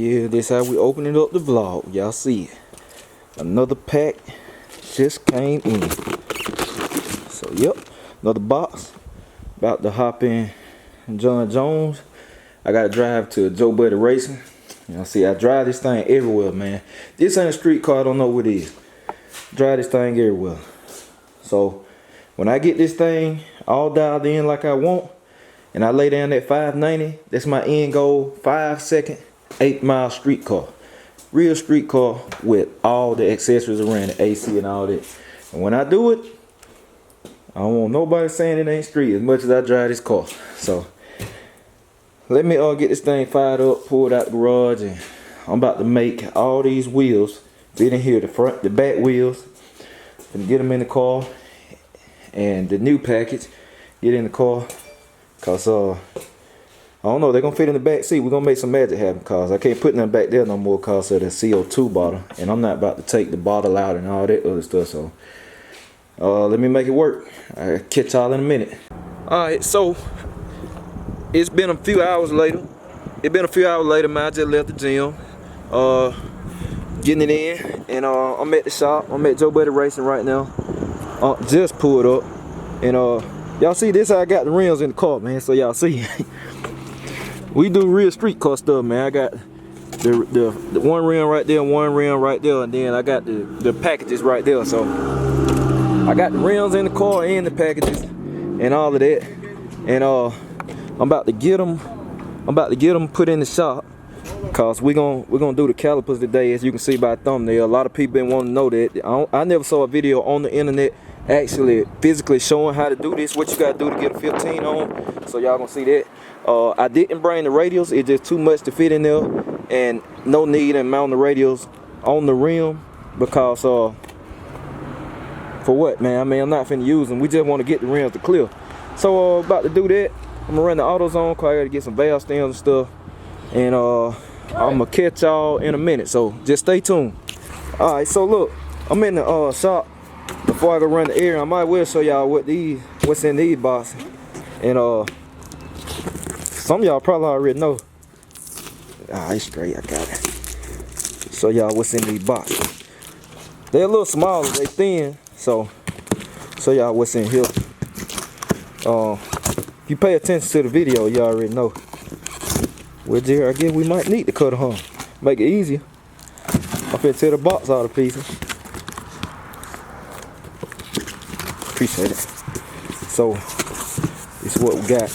Yeah, this how we opening up the vlog. Y'all see it. Another pack just came in. So yep, another box. About to hop in John Jones. I gotta drive to Joe Buddy Racing. Y'all see, I drive this thing everywhere, man. This ain't a street car, I don't know what it is. Drive this thing everywhere. So when I get this thing all dialed in like I want, and I lay down that 590, that's my end goal. 5 second, 8 mile street car. Real street car with all the accessories around the AC and all that. And when I do it, I don't want nobody saying it ain't street as much as I drive this car. So let me get this thing fired up, pull it out the garage, and I'm about to make all these wheels fit in here, the front, the back wheels. Gonna get them in the car, and the new package, get in the car. Cause I don't know, they're gonna fit in the back seat. We're gonna make some magic happen, cause I can't put nothing back there no more cause of the CO2 bottle, and I'm not about to take the bottle out and all that other stuff. So let me make it work. I'll catch y'all in a minute. Alright, so it's been a few hours later. Man. I just left the gym, getting it in, and I'm at the shop. I'm at Joe Buddy Racing right now. Just pulled up, and y'all see this? How I got the rims in the car, man. So y'all see, we do real street car stuff, man. I got the one rim right there, one rim right there, and then I got the packages right there. So I got the rims in the car and the packages and all of that, and I'm about to get them put in the shop, cause we're gonna do the calipers today. As you can see by the thumbnail, a lot of people been wanting to know that. I never saw a video on the internet actually physically showing how to do this, what you gotta do to get a 15 on. So y'all gonna see that. I didn't bring the radials. It's just too much to fit in there, and no need in mounting the radials on the rim, because for what, man? I mean, I'm not finna use them. We just want to get the rims to clear. So about to do that. I'm gonna run the AutoZone car. I gotta get some valve stems and stuff, and I'm gonna catch y'all in a minute. So just stay tuned. All right. So look, I'm in the shop. Before I go run the air, I might well show y'all what's in these boxes. And some of y'all probably already know. Alright, straight, I got it. Show y'all what's in these boxes. They're a little smaller, they thin, so show y'all what's in here. If you pay attention to the video, you already know. Well, Jerry, I guess we might need to cut a hump. Make it easier. I'm finna tear the box out of pieces. Appreciate it. So this is what we got.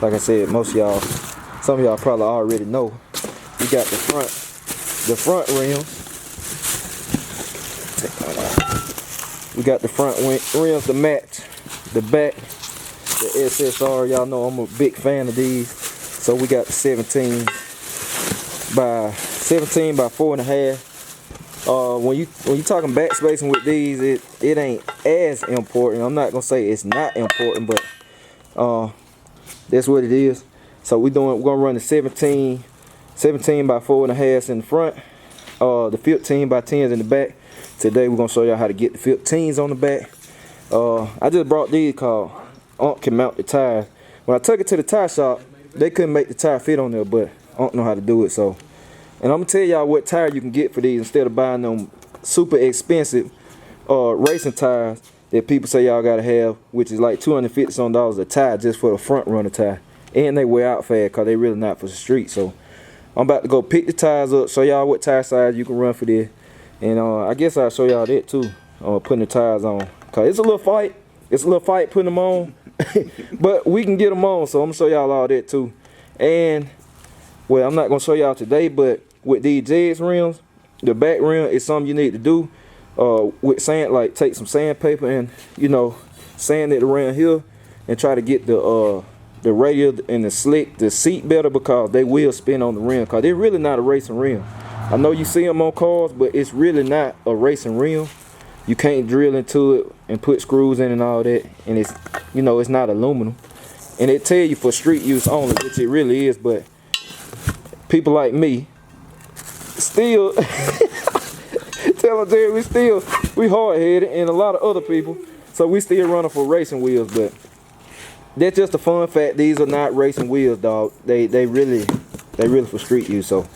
Like I said, most of y'all, some of y'all probably already know. We got the front rims. We got the front rims to match the back, the SSR. Y'all know I'm a big fan of these. So we got the 17 by 4.5. When you talking back spacing with these, it ain't as important. I'm not gonna say it's not important, but that's what it is. So we're gonna run the 17 by 4.5 in the front, the 15 by 10s in the back. Today we're gonna show y'all how to get the 15s on the back. I just brought these called Unc can mount the tires. When I took it to the tire shop, they couldn't make the tire fit on there, but Unc know how to do it. So, and I'm gonna tell y'all what tire you can get for these instead of buying them super expensive racing tires that people say y'all gotta have, which is like $250 a tire just for the front runner tire, and they wear out fast because they really not for the street. So I'm about to go pick the tires up, show y'all what tire size you can run for this, and I guess I'll show y'all that too, putting the tires on, cause it's a little fight putting them on. But we can get them on, so I'm gonna show y'all all that too. And well, I'm not gonna show y'all today, but with these Jets rims, the back rim is something you need to do with sand. Like take some sandpaper and sand it around here, and try to get the radial and the seat better, because they will spin on the rim, because they're really not a racing rim. I know you see them on cars, but it's really not a racing rim. You can't drill into it and put screws in and all that, and it's it's not aluminum, and it tell you for street use only, which it really is. But people like me still tell them, Jerry, we hard-headed, and a lot of other people, so we still running for racing wheels. But that's just a fun fact. These are not racing wheels, dog. They really for street use. So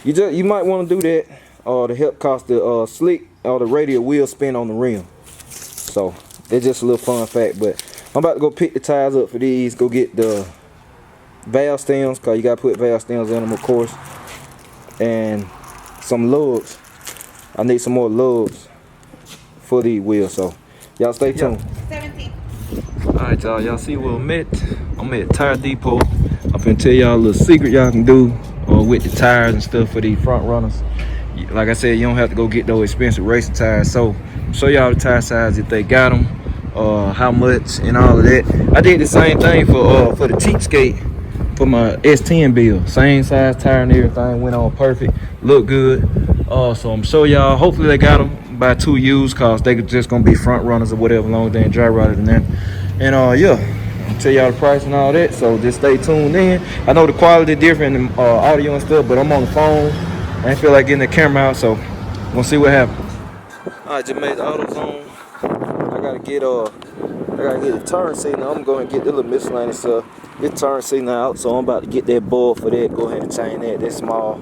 You might want to do that to help cause the slick or the radial wheel spin on the rim. So it's just a little fun fact. But I'm about to go pick the tires up for these. Go get the valve stems, cause you gotta put valve stems in them, of course, and some lugs. I need some more lugs for these wheels. So y'all stay tuned. 17. Alright y'all, y'all see where I'm at? I'm at Tire Depot. I'm finna tell y'all a little secret y'all can do with the tires and stuff for these front runners. Like I said, you don't have to go get those expensive racing tires. So show y'all the tire size if they got them, how much and all of that. I did the same thing for the cheapskate for my S10 build. Same size tire and everything, went on perfect, look good. So I'm show y'all, hopefully they got them by 2 used, cause they just gonna be front runners or whatever, long as they ain't dry rotted and that. And yeah, I'll tell y'all the price and all that, so just stay tuned in. I know the quality different in audio and stuff, but I'm on the phone. I ain't feel like getting the camera out, so we'll see what happens. Alright, just made the autos on. I gotta get the turn signal. I'm going to get the little miscellaneous stuff. Get the turn signal out, so I'm about to get that board for that. Go ahead and change that. That's small.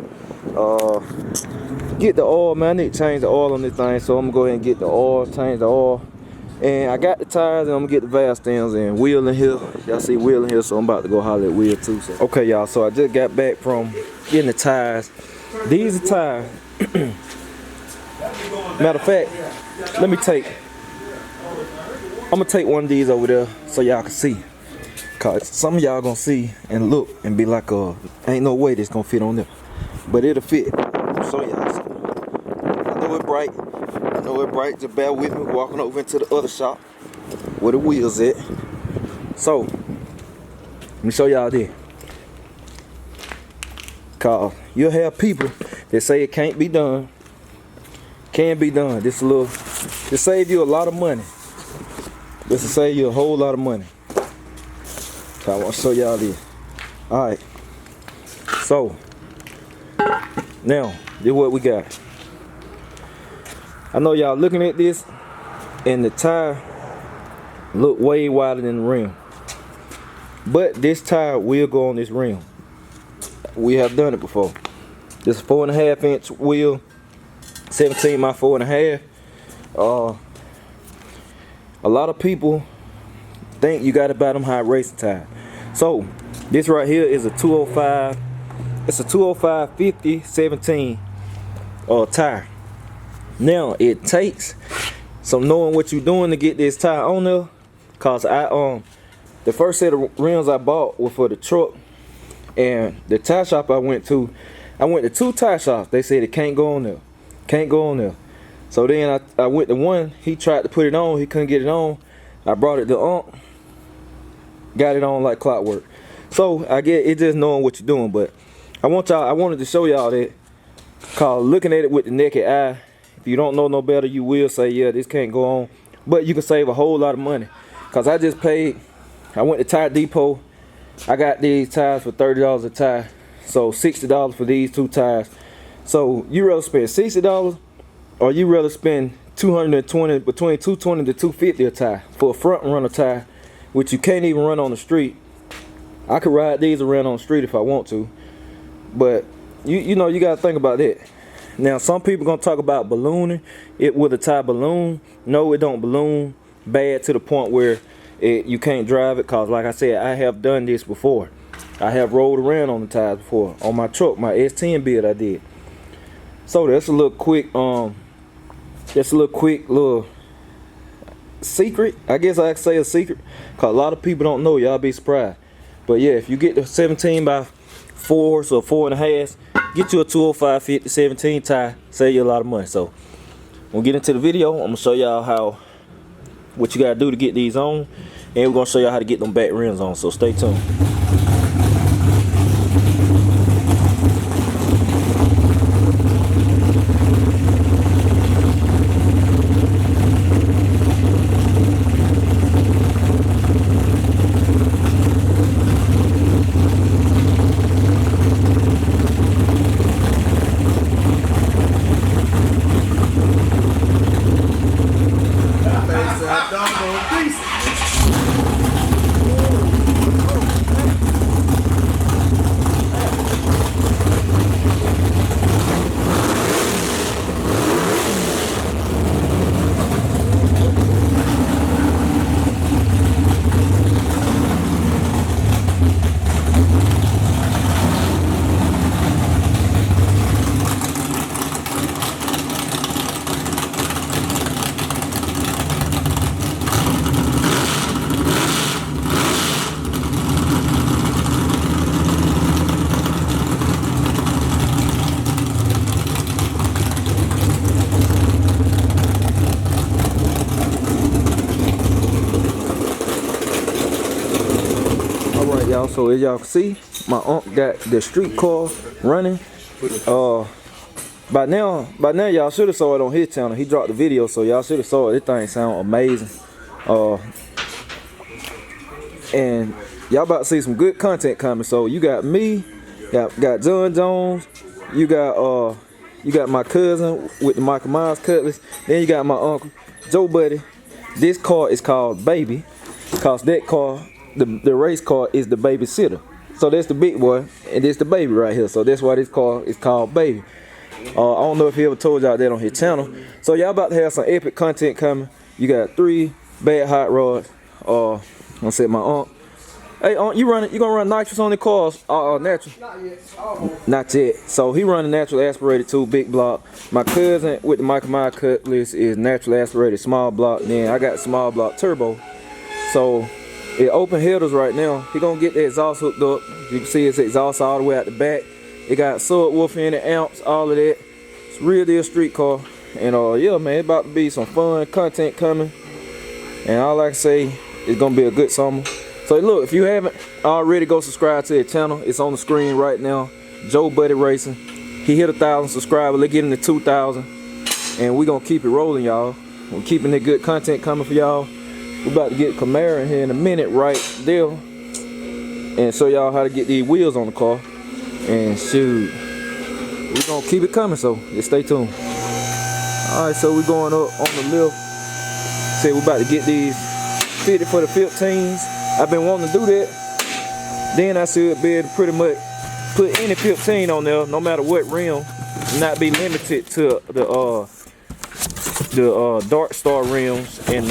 Get the oil, man. I need to change the oil on this thing, so I'm gonna go ahead and get the oil, change the oil. And I got the tires, and I'm gonna get the valve stems and wheel in here. Y'all see wheel in here, so I'm about to go holler at wheel too. So. Okay, y'all. So I just got back from getting the tires. These are tires. Matter of fact, I'm gonna take one of these over there so y'all can see. Cause some of y'all gonna see and look and be like, ain't no way this gonna fit on there. But it'll fit. So y'all see. I know it's bright. Just bear with me walking over into the other shop where the wheels at. So let me show y'all this. Cause you'll have people that say it can't be done. Can be done. This save you a lot of money. This will save you a whole lot of money. So I want to show y'all this. Alright. So now, this is what we got. I know y'all looking at this, and the tire look way wider than the rim. But this tire will go on this rim. We have done it before. This is a 4.5 inch wheel, 17 by 4.5. A lot of people think you gotta buy them high racing tires. So this right here is a 205. It's a 205 50 17 tire. Now it takes some knowing what you're doing to get this tire on there. Cause the first set of rims I bought were for the truck, and the tire shop I went to 2 tire shops. They said it can't go on there. Can't go on there. So then I went to one. He tried to put it on. He couldn't get it on. I brought it to Unc. Got it on like clockwork. So I get it, just knowing what you're doing. But I wanted to show y'all that. Cause looking at it with the naked eye, if you don't know no better, you will say, yeah, this can't go on. But you can save a whole lot of money. Cause I went to Tire Depot. I got these tires for $30 a tire. So $60 for these 2 tires. So you rather spend $60, or you rather spend $220, between $220 to $250 a tire for a front runner tire, which you can't even run on the street. I could ride these around on the street if I want to, but you know, you gotta think about that. Now some people gonna talk about ballooning it with a tire balloon. No, it don't balloon bad to the point where you can't drive it. Cause like I said, I have done this before. I have rolled around on the tires before on my truck, my S10 build I did. So that's a little quick little secret. I guess I could say a secret, cause a lot of people don't know. Y'all be surprised. But yeah, if you get the 17 by 4s or 4.5s, get you a 205 50 17 tire, save you a lot of money. So we'll get into the video. I'm gonna show y'all what you gotta do to get these on, and we're gonna show y'all how to get them back rims on. So stay tuned. So as y'all can see, my uncle got the streetcar running. By now y'all should have saw it on his channel. He dropped the video, so y'all should have saw it. This thing sound amazing. And y'all about to see some good content coming. So you got me, got John Jones, you got my cousin with the Michael Myers cutlass, then you got my uncle Joe Buddy. This car is called Baby, cause that car, the race car, is the babysitter. So that's the big boy, and this the baby right here. So that's why this car is called Baby. I don't know if he ever told y'all that on his channel. So y'all about to have some epic content coming. You got 3 bad hot rods. I said my aunt. Hey, aunt, you gonna run nitrous on the cars? Natural? Not yet. Not yet. So he running natural aspirated too, big block. My cousin with the Michael Myers cutlass is natural aspirated small block. Then I got small block turbo. So it open headers right now. He gonna get the exhaust hooked up. You can see his exhaust all the way out the back. It got subwoofer in it, amps, all of that. It's real deal street car. And yeah, man, it's about to be some fun content coming. And all I can say, it's gonna be a good summer. So look, if you haven't already, go subscribe to the channel. It's on the screen right now. Joe Buddy Racing. He hit 1,000 subscribers. Let's get him to 2,000. And we're gonna keep it rolling, y'all. We're keeping the good content coming for y'all. We're about to get Caliper in here in a minute right there. And show y'all how to get these wheels on the car. And shoot, we're gonna keep it coming, so just stay tuned. Alright, so we're going up on the lift. Say we're about to get these fitted for the 15s. I've been wanting to do that. Then I should be able to pretty much put any 15 on there, no matter what rim, not be limited to the Dark Star rims and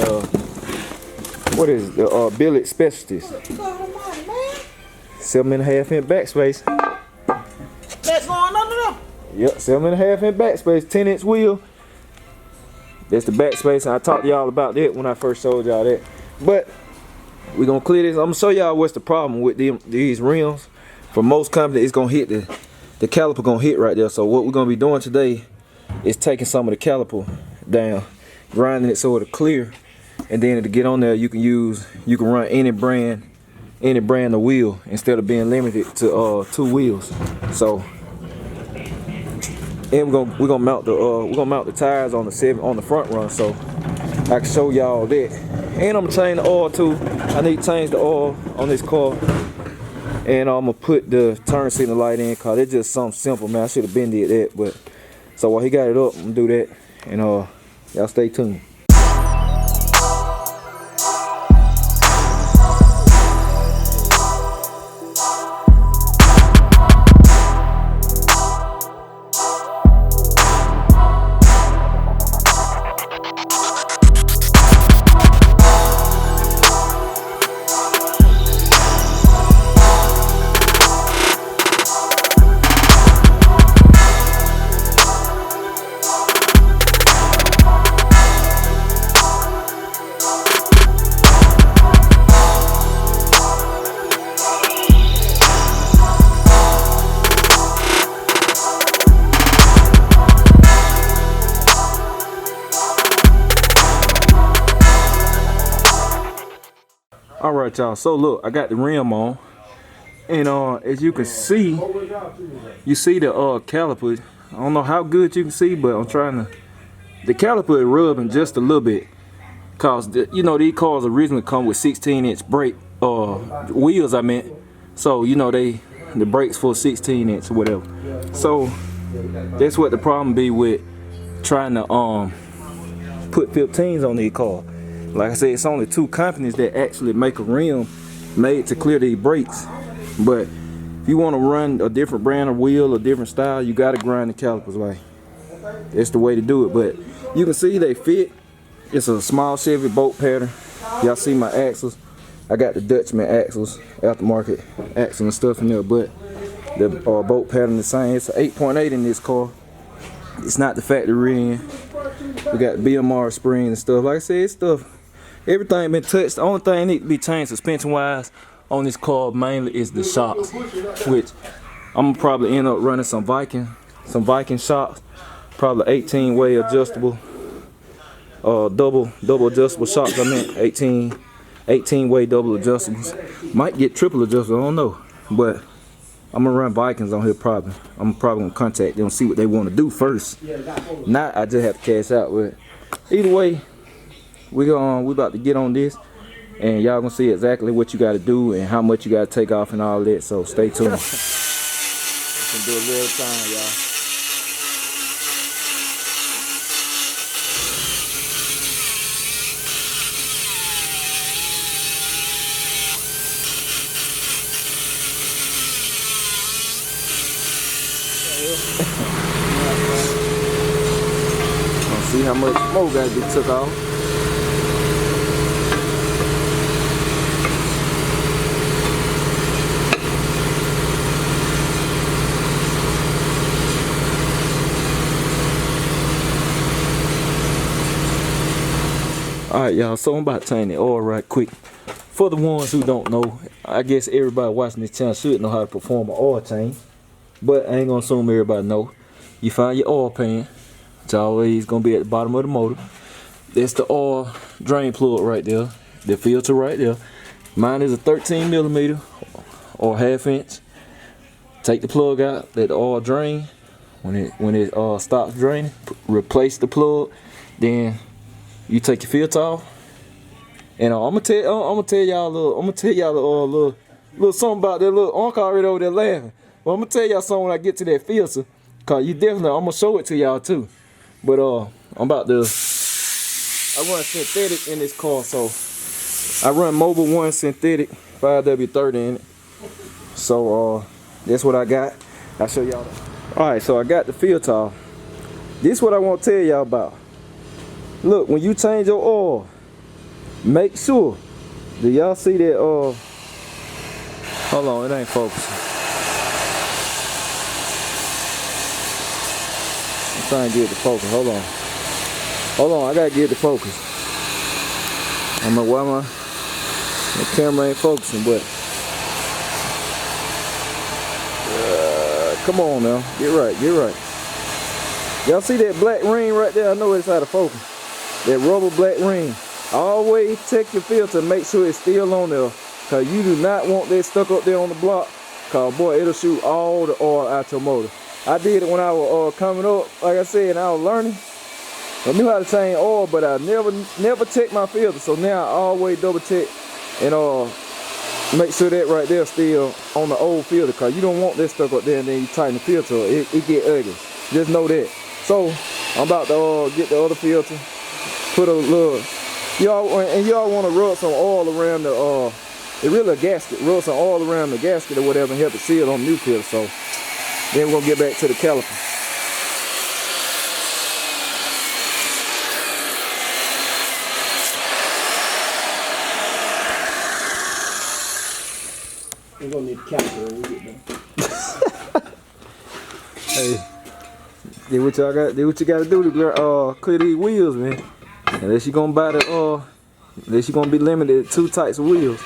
what is it, the billet specialties. 7.5 inch backspace. That's going under them. Yep, 7.5 inch backspace, 10-inch wheel. That's the backspace, and I talked to y'all about that when I first showed y'all that. But we're gonna clear this. I'm gonna show y'all what's the problem with these rims. For most companies, it's gonna hit the caliper gonna hit right there. So what we're gonna be doing today is taking some of the caliper down, grinding it so it'll clear, and then to get on there, you can run any brand of wheel instead of being limited to 2 wheels. So, and we're gonna mount the tires on the front run, so I can show y'all that. And I'm gonna change the oil too. I need to change the oil on this car, and I'm gonna put the turn signal light in, cause it's just something simple, man. I should have been did that, but so while he got it up, I'm gonna do that, and y'all stay tuned. Alright, y'all, so look, I got the rim on, and as you can see, you see the caliper. I don't know how good you can see, but I'm trying to, the caliper is rubbing just a little bit, cause you know, these cars originally come with 16-inch brake wheels, I meant. So you know, the brakes for 16-inch or whatever. So that's what the problem be with trying to put 15s on these cars. Like I said, it's only 2 companies that actually make a rim made to clear these brakes. But if you want to run a different brand of wheel, a different style, you got to grind the calipers. Like, that's the way to do it. But you can see they fit. It's a small Chevy bolt pattern. Y'all see my axles. I got the Dutchman axles, aftermarket axles and stuff in there. But the bolt pattern the same. It's an 8.8 in this car. It's not the factory in. We got BMR springs and stuff. Like I said, it's stuff. Everything been touched. The only thing need to be changed suspension wise on this car mainly is the shocks, which I'm gonna probably end up running some Viking shocks, probably 18-way adjustable, double adjustable shocks. I meant 18 18-way double adjustables. Might get triple adjustables, I don't know. But I'm gonna run Vikings on here probably. I'm probably gonna contact them, see what they want to do first. Not I just have to cash out with it. Either way, we about to get on this, and y'all gonna see exactly what you gotta do and how much you gotta take off and all that. So stay tuned. We can do it real time, y'all. See how much more gotta be took off. Alright y'all, so I'm about to change the oil right quick. For the ones who don't know, I guess everybody watching this channel should know how to perform an oil change. But I ain't gonna assume everybody know. You find your oil pan. It's always gonna be at the bottom of the motor. That's the oil drain plug right there. The filter right there. Mine is a 13mm or 1/2 inch. Take the plug out, let the oil drain. When it stops draining, replace the plug. Then you take your filter off. And I'm gonna tell y'all a little something about that little uncle already over there laughing. Well, I'm gonna tell y'all something when I get to that filter. Cause you definitely, I'm gonna show it to y'all too. But I run synthetic in this car, so I run Mobile 1 synthetic 5W30 in it. So that's what I got. I'll show y'all that. Alright, so I got the filter off. This is what I want to tell y'all about. Look, when you change your oil, make sure. Do y'all see that hold on, it ain't focusing. Trying to get it to focus. Hold on, I gotta get it to focus. I don't know why my camera ain't focusing, but come on now, get right. Y'all see that black ring right there? I know it's out of focus. That rubber black ring. Always check your filter, make sure it's still on there, cause you do not want that stuck up there on the block, cause boy, it'll shoot all the oil out your motor. I did it when I was coming up, like I said, and I was learning. I knew how to change oil, but I never checked my filter. So now I always double check and make sure that right there still on the old filter, cause you don't want that stuck up there and then you tighten the filter, it get ugly. Just know that. So I'm about to get the other filter, put a little, y'all want to rub some oil around the it really a gasket. Rub some oil around the gasket or whatever and help it seal on the new filter. So then we're gonna get back to the caliper. We're gonna need the caliper when we get done. Hey, do what you gotta do to clear these wheels, man. Unless you're gonna buy unless you're gonna be limited to 2 types of wheels.